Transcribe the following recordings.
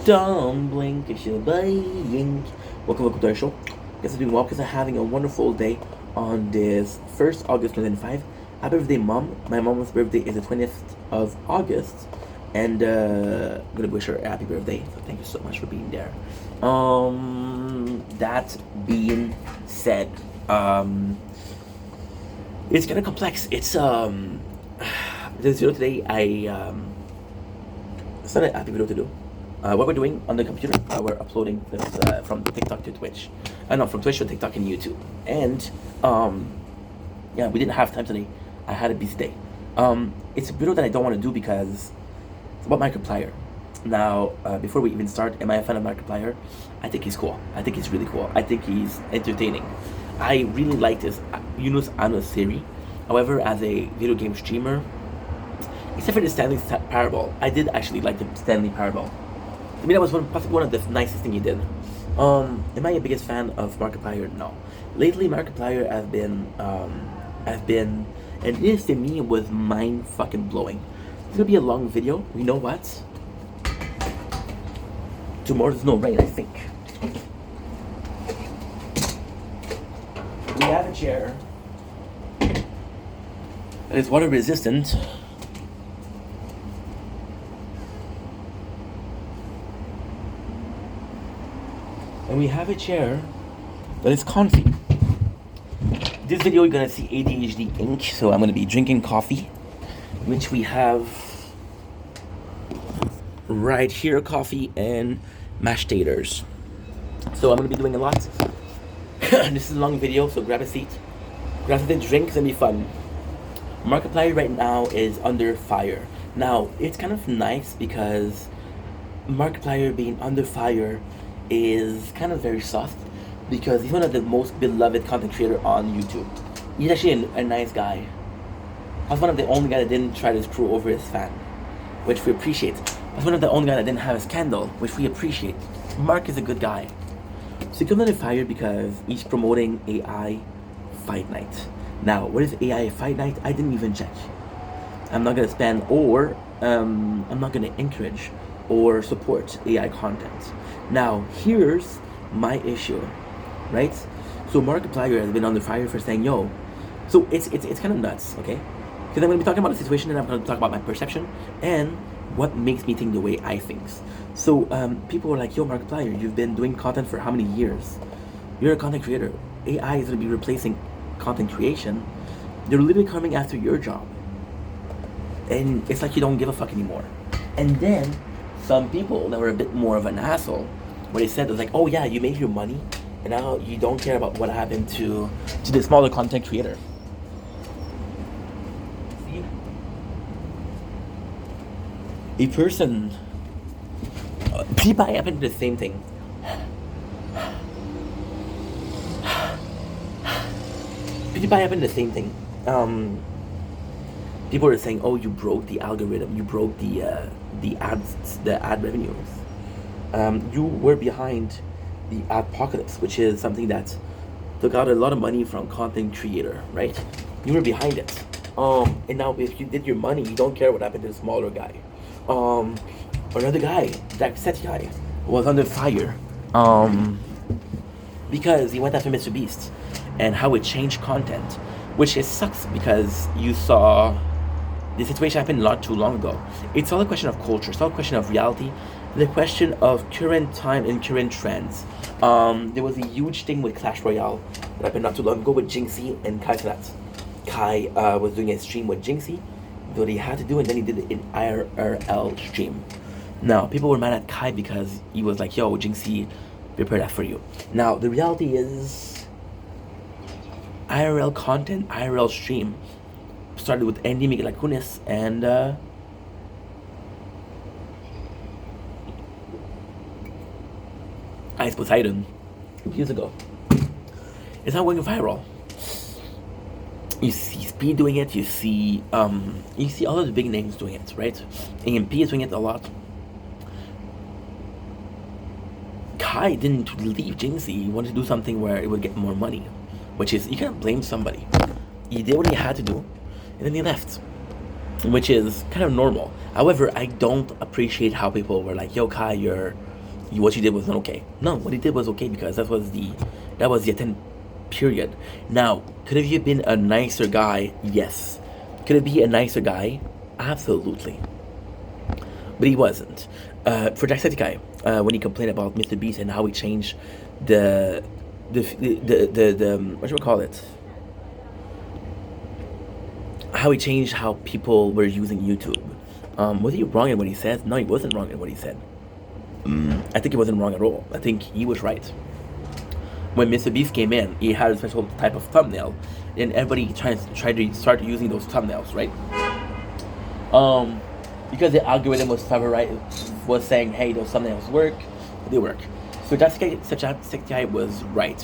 Don't blink if you're buying. Welcome to our show. Guess I'm doing well because I'm having a wonderful day on this 1st August 2025. Happy birthday, Mom. My mom's birthday is the 20th of August. And I'm gonna wish her a happy birthday. So thank you so much for being there. That being said, it's kind of complex. It's this video today it's not an happy video to do. What we're doing on the computer, we're uploading this from TikTok to Twitch. No, from Twitch to TikTok and YouTube. And yeah, we didn't have time today. I had a busy day. It's a video that I don't want to do because it's about Markiplier. Now, before we even start, am I a fan of Markiplier? I think he's cool. I think he's really cool. I think he's entertaining. I really like this Yunus Anos theory. However, as a video game streamer, except for the Stanley Parable, I did actually like the Stanley Parable. I mean, that was possibly one of the nicest things he did. Am I a biggest fan of Markiplier? No. Lately, Markiplier has been, and this to me was mind fucking blowing. It's gonna be a long video. You know what? Tomorrow there's no rain, I think. We have a chair that is water resistant. And we have a chair that is comfy. This video you're gonna see ADHD ink, so I'm gonna be drinking coffee, which we have right here, coffee and mashed taters. So I'm gonna be doing a lot. This is a long video, so grab a seat, grab something to drink, it's gonna be fun. Markiplier right now is under fire. Now, it's kind of nice because Markiplier being under fire is kind of very soft because he's one of the most beloved content creator on YouTube. He's actually a nice guy. I was one of the only guy that didn't try to screw over his fan, which we appreciate. I was one of the only guy that didn't have a scandal, which we appreciate. Mark is a good guy. So he comes under fire because he's promoting AI Fight Night. Now, what is AI Fight Night? I didn't even check. I'm not gonna spend or I'm not gonna encourage or support AI content. Now, here's my issue, right? So Markiplier has been under fire for saying, yo, so it's kind of nuts, okay? Because I'm going to be talking about the situation and I'm going to talk about my perception and what makes me think the way I think. So people were like, yo, Markiplier, you've been doing content for how many years? You're a content creator. AI is going to be replacing content creation. They're literally coming after your job. And it's like you don't give a fuck anymore. And then some people that were a bit more of an asshole, where they said it was like, oh yeah, you made your money and now you don't care about what happened to the smaller content creator. See? A person, PewDiePie happened to the same thing. PewDiePie happened to the same thing. People were saying, oh, you broke the algorithm, you broke the ad revenues. You were behind the apocalypse, which is something that took out a lot of money from content creator, right? You were behind it. And now if you did your money, you don't care what happened to the smaller guy. Another guy, that set guy, was under fire. Because he went after Mr. Beast and how it changed content, which it sucks because you saw the situation happened not too long ago. It's all a question of culture. It's all a question of reality. The question of current time and current trends. There was a huge thing with Clash Royale that happened not too long ago with Jinxie and Kai Cenat. Kai was doing a stream with Jinxie, what he had to do, and then he did it in IRL stream. Now, people were mad at Kai because he was like, yo, Jinxie, prepare that for you. Now, the reality is IRL content, IRL stream started with Andy Miguelacunis and Ice Poseidon years ago. It's not going viral. You see Speed doing it, you see all of the big names doing it, right? AMP is doing it a lot. Kai didn't leave Jinxie, he wanted to do something where it would get more money. Which is, you can't blame somebody. He did what he had to do, and then he left. Which is kind of normal. However, I don't appreciate how people were like, yo, Kai, you're what you did was not okay. No, what he did was okay because that was the attempt. Period. Now, could have you been a nicer guy? Yes. Could it be a nicer guy? Absolutely. But he wasn't. For Jacksepticeye, when he complained about Mr. Beast and how he changed the what should we call it? How he changed how people were using YouTube. Was he wrong in what he said? No, he wasn't wrong in what he said. I think he wasn't wrong at all. I think he was right. When Mr. Beast came in, he had a special type of thumbnail, and everybody tried to start using those thumbnails, right? Because the algorithm was clever, right? Was saying, hey, those thumbnails work, they work. So Jacksepticeye was right?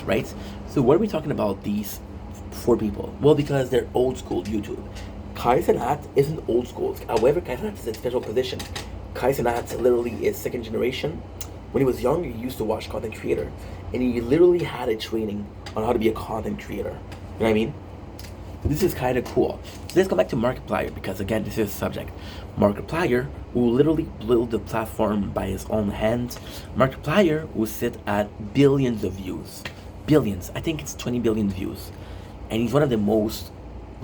So what are we talking about these 4 people? Well, because they're old school YouTube. Kai Cenat isn't old school. However, Kai Cenat is a special position. Kai Cenat literally is second generation. When he was young, he used to watch content creator, and he literally had a training on how to be a content creator. You know what I mean? This is kind of cool. So let's go back to Markiplier, because again, this is the subject. Markiplier will literally build the platform by his own hands. Markiplier will sit at billions of views. Billions. I think it's 20 billion views. And he's one of the most,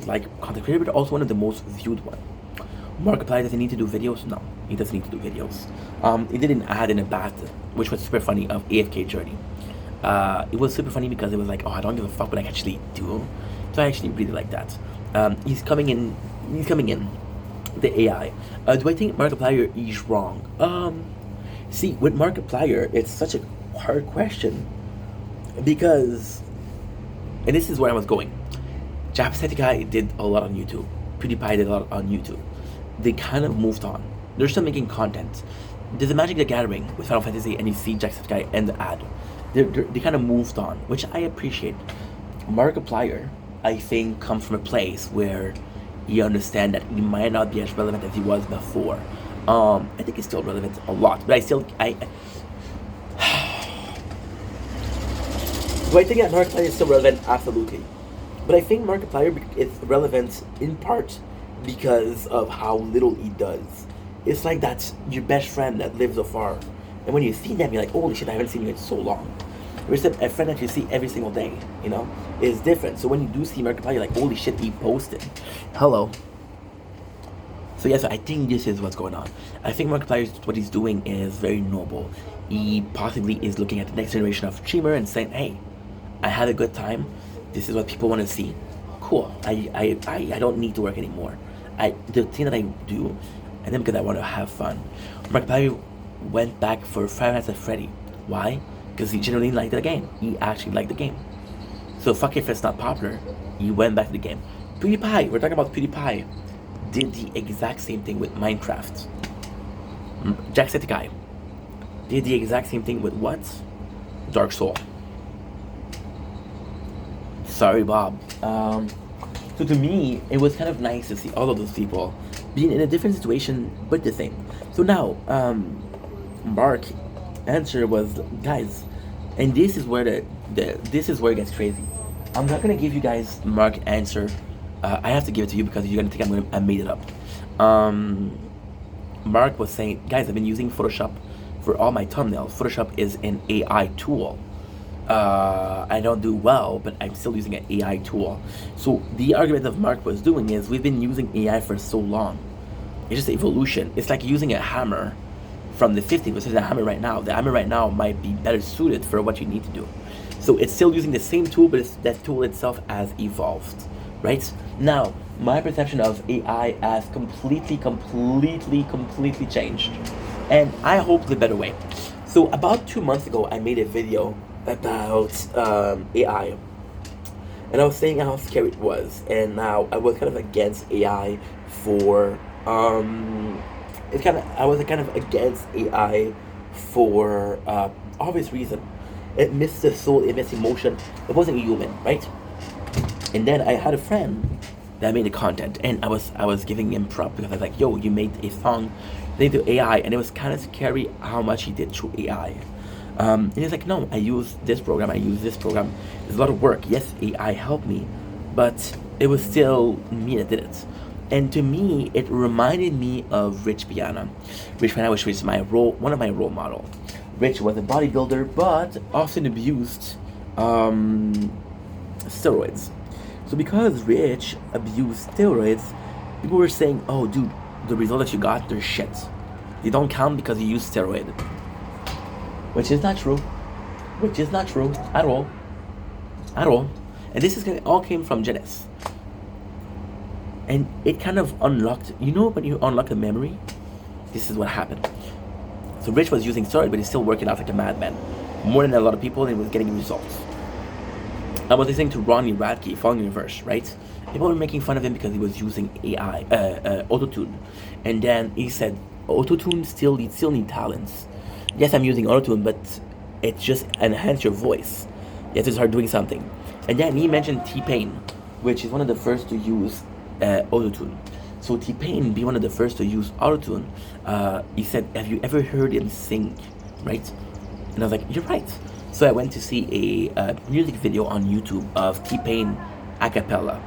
content creator, but also one of the most viewed one. Markiplier doesn't need to do videos? No, he doesn't need to do videos. He did an ad in a bath, which was super funny, of AFK Journey. It was super funny because it was like, oh, I don't give a fuck, but I actually do. So I actually really like that. He's coming in, the AI. Do I think Markiplier is wrong? See, with Markiplier, it's such a hard question, because, and this is where I was going. Jacksepticeye did a lot on YouTube. PewDiePie did a lot on YouTube. They kind of moved on. They're still making content. There's a Magic the Gathering with Final Fantasy, and you see Jacksepticeye and the ad. They kind of moved on, which I appreciate. Markiplier, I think, comes from a place where you understand that he might not be as relevant as he was before. I think he's still relevant a lot, but do I think that Markiplier is still relevant? Absolutely. But I think Markiplier is relevant in part because of how little he does. It's like that's your best friend that lives afar, and when you see them, you're like, holy shit, I haven't seen you in so long. Whereas a friend that you see every single day, is different. So when you do see Markiplier, you're like, holy shit, he posted. Hello. So yes, I think this is what's going on. I think Markiplier, what he's doing is very noble. He possibly is looking at the next generation of streamer and saying, hey, I had a good time. This is what people want to see. Cool. I don't need to work anymore. The thing that I do, and then because I want to have fun. Markiplier went back for Five Nights at Freddy. Why? Because he genuinely liked the game. He actually liked the game. So fuck if it's not popular. He went back to the game. PewDiePie, we're talking about PewDiePie, did the exact same thing with Minecraft. Jacksepticeye did the exact same thing with what? Dark Soul. Sorry, Bob. So to me, it was kind of nice to see all of those people being in a different situation, but the same. So now, Mark answer was, guys, and this is where this is where it gets crazy. I'm not gonna give you guys Mark answer. I have to give it to you because you're gonna think I made it up. Mark was saying, guys, I've been using Photoshop for all my thumbnails. Photoshop is an AI tool. I don't do well, but I'm still using an AI tool. So the argument of Mark was doing is, we've been using AI for so long. It's just evolution. It's like using a hammer from the 50s versus a hammer right now. The hammer right now might be better suited for what you need to do. So it's still using the same tool, but that tool itself has evolved, right? Now, my perception of AI has completely changed. And I hope the better way. So about 2 months ago, I made a video about AI. And I was saying how scary it was. And now I was kind of against AI for I was kind of against AI for obvious reason. It missed the soul, it missed emotion. It wasn't human, right? And then I had a friend that made the content, and I was giving him prop because I was like, yo, you made a song related to AI, and it was kind of scary how much he did through AI. And he's like, no, I use this program, There's a lot of work. Yes, AI helped me, but it was still me that did it. And to me, it reminded me of Rich Piana. Rich Piana, which was one of my role models. Rich was a bodybuilder, but often abused steroids. So because Rich abused steroids, people were saying, "Oh, dude, the result that you got, they're shit. They don't count because you used steroid." Which is not true. Which is not true at all. At all. And this all came from genetics. And it kind of unlocked, when you unlock a memory, this is what happened. So Rich was using steroid, but he's still working out like a madman. More than a lot of people, and he was getting results. I was listening to Ronnie Radke, Falling Universe, right? People were making fun of him because he was using AI, autotune. And then he said, autotune still need talents. Yes, I'm using autotune, but it just enhance your voice. You have to start doing something. And then he mentioned T-Pain, which is one of the first to use autotune. So T-Pain be one of the first to use autotune. He said, "Have you ever heard him sing?" Right? And I was like, "You're right." So I went to see a music video on YouTube of T-Pain a cappella,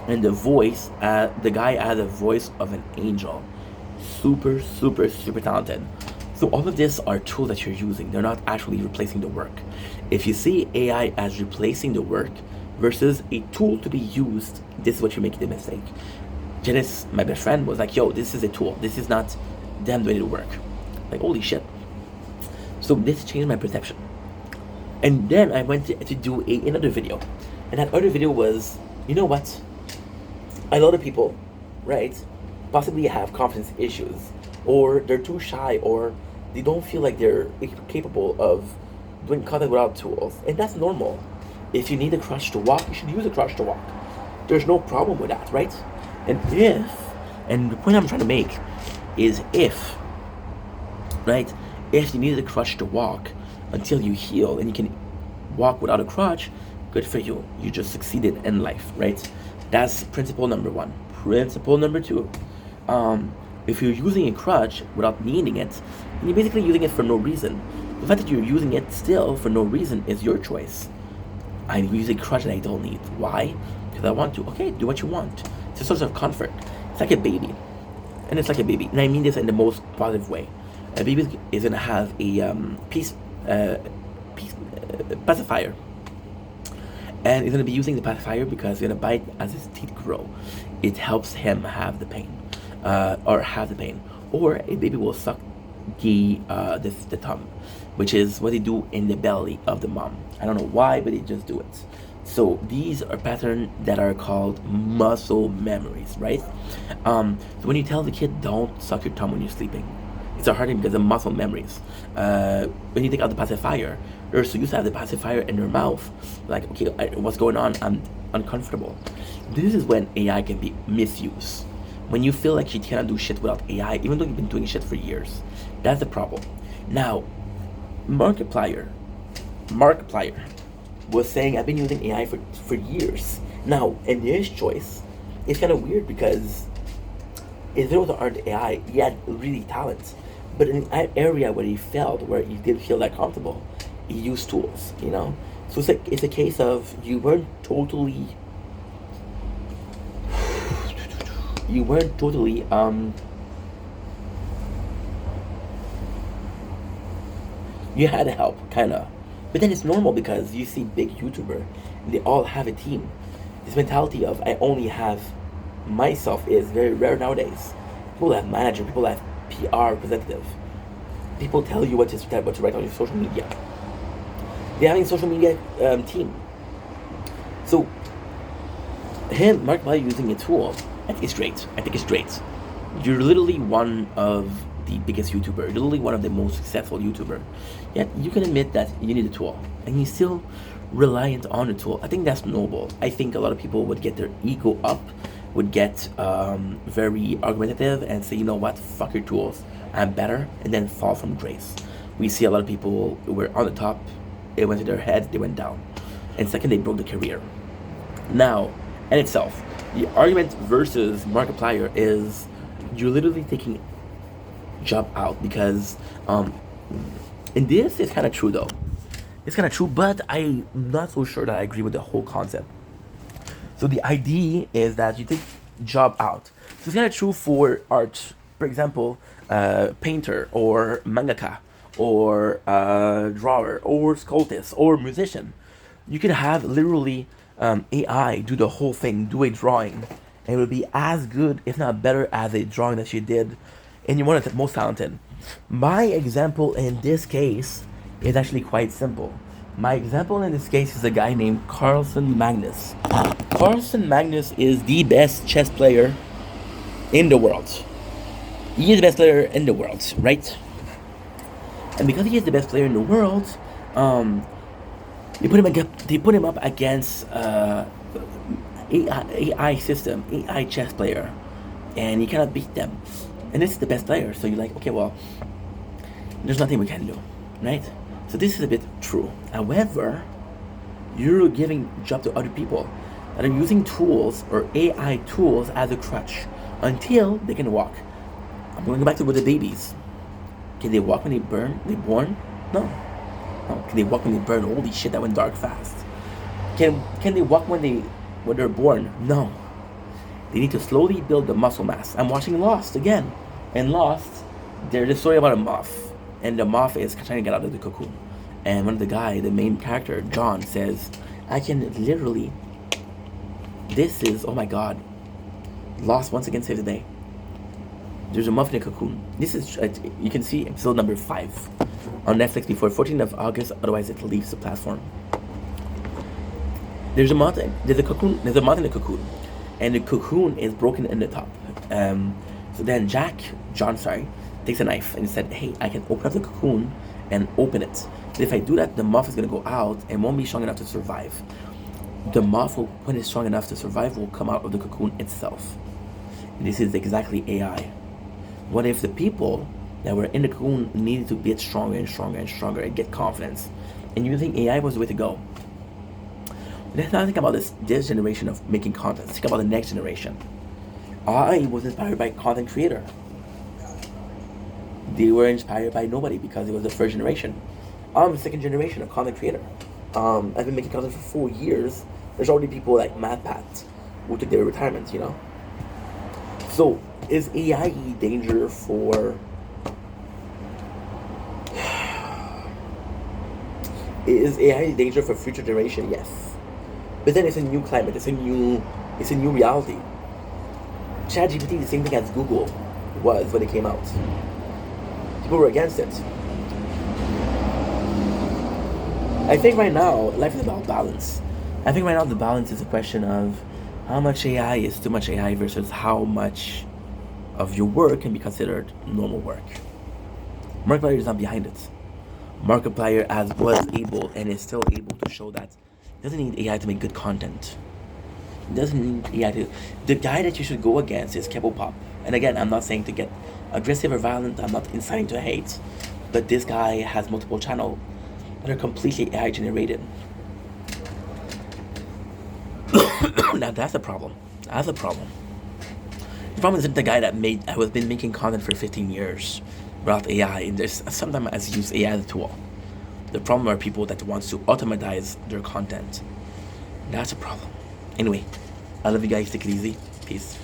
and the guy had a voice of an angel. Super, super, super talented. So all of this are tools that you're using. They're not actually replacing the work. If you see AI as replacing the work versus a tool to be used, this is what you're making the mistake. Janice, my best friend, was like, "Yo, this is a tool. This is not them doing the work." Like, holy shit. So this changed my perception. And then I went to do another video. And that other video was, you know what? A lot of people, right, possibly have confidence issues, or they're too shy, or they don't feel like they're capable of doing content without tools. And that's normal. If you need a crutch to walk, you should use a crutch to walk. There's no problem with that, right? And the point I'm trying to make is right? If you need a crutch to walk until you heal and you can walk without a crutch, good for you. You just succeeded in life, right? That's principle number one. Principle number two, if you're using a crutch without needing it, then you're basically using it for no reason. The fact that you're using it still for no reason is your choice. I use a crutch that I don't need. Why? Because I want to. Okay, do what you want. It's a source of comfort. It's like a baby. And it's like a baby. And I mean this in the most positive way. A baby is going to have a pacifier. And he's going to be using the pacifier because he's going to bite as his teeth grow. It helps him have the pain. Or a baby will suck the thumb, which is what they do in the belly of the mom. I don't know why, but they just do it. So these are patterns that are called muscle memories, right? So when you tell the kid, don't suck your thumb when you're sleeping, it's a hard thing because of muscle memories. When you take out the pacifier, they're so used to have the pacifier in their mouth, like, okay, what's going on? I'm uncomfortable. This is when AI can be misused. When you feel like you cannot do shit without AI, even though you've been doing shit for years. That's the problem. Now, Markiplier was saying, I've been using AI for years. Now, in his choice, it's kind of weird because his videos aren't AI. He had really talent. But in an area where he failed, where he didn't feel that comfortable, he used tools, So it's a case of you weren't totally you had help, kinda. But then it's normal because you see big YouTuber, they all have a team. This mentality of I only have myself is very rare nowadays. People have manager, people have PR representative. People tell you what to write on your social media. They're having a social media team. So Mark Markiplier using a tool, I think it's great. You're literally one of the biggest YouTuber, literally one of the most successful YouTuber. Yet you can admit that you need a tool, and you're still reliant on a tool. I think that's noble. I think a lot of people would get their ego up, would get very argumentative and say, you know what, fuck your tools, I'm better, and then fall from grace. We see a lot of people who were on the top, it went to their heads, they went down. And second, they broke the career. Now, in itself, the argument versus Markiplier is you're literally taking job out because and this is kind of true though. It's kind of true, but I'm not so sure that I agree with the whole concept. So the idea is that you take job out. So it's kind of true for art. For example, painter or mangaka or drawer, or sculptist, or musician. You can have literally AI do the whole thing, do a drawing, and it would be as good, if not better, as a drawing that you did, and you're one of the most talented. My example in this case is actually quite simple. My example in this case is a guy named Carlsen Magnus. Carlsen Magnus is the best chess player in the world. He is the best player in the world, right? And because he is the best player in the world, they put him up against AI system, AI chess player, and he cannot beat them. And this is the best player, so you're like, okay, well, there's nothing we can do, right? So this is a bit true. However, you're giving job to other people that are using tools or AI tools as a crutch until they can walk. I'm going to go back to with the babies. Can they walk when they born? No. No. Can they walk when they burn? Holy shit, that went dark fast. Can they walk when they're born? No. They need to slowly build the muscle mass. I'm watching Lost again. And Lost, there's a story about a moth. And the moth is trying to get out of the cocoon. And one of the main character, John, says, I can literally, oh my god. Lost once again saves the day. There's a moth in a cocoon. This is, you can see episode number 5 on Netflix before 14th of August, otherwise it leaves the platform. There's a moth in a cocoon. And the cocoon is broken in the top. So then John, takes a knife and said, hey, I can open up the cocoon and open it. But if I do that, the moth is going to go out and won't be strong enough to survive. The moth, when it's strong enough to survive, will come out of the cocoon itself. And this is exactly AI. What if the people that were in the cocoon needed to get stronger and stronger and stronger and get confidence? And you think AI was the way to go? Let's not think about this generation of making content. Think about the next generation. I was inspired by content creator. They were inspired by nobody because it was the first generation. I'm the second generation of content creator. I've been making content for 4 years. There's already people like MadPat who took their retirement, you know? So, is AI danger for... Is AI danger for future generation? Yes. But then it's a new climate, it's a new reality. ChatGPT, the same thing as Google was when it came out. People were against it. I think right now, life is about balance. I think right now the balance is a question of how much AI is too much AI versus how much of your work can be considered normal work. Markiplier is not behind it. Markiplier was able and is still able to show that it doesn't need AI to make good content. It doesn't need AI to... The guy that you should go against is Pop. And again, I'm not saying to get aggressive or violent, I'm not inciting to hate, but this guy has multiple channels that are completely AI generated. Now that's a problem. The problem isn't the guy that has been making content for 15 years without AI. And there's sometimes I use AI as a tool. The problem are people that want to automatize their content. That's a problem. Anyway, I love you guys. Take it easy. Peace.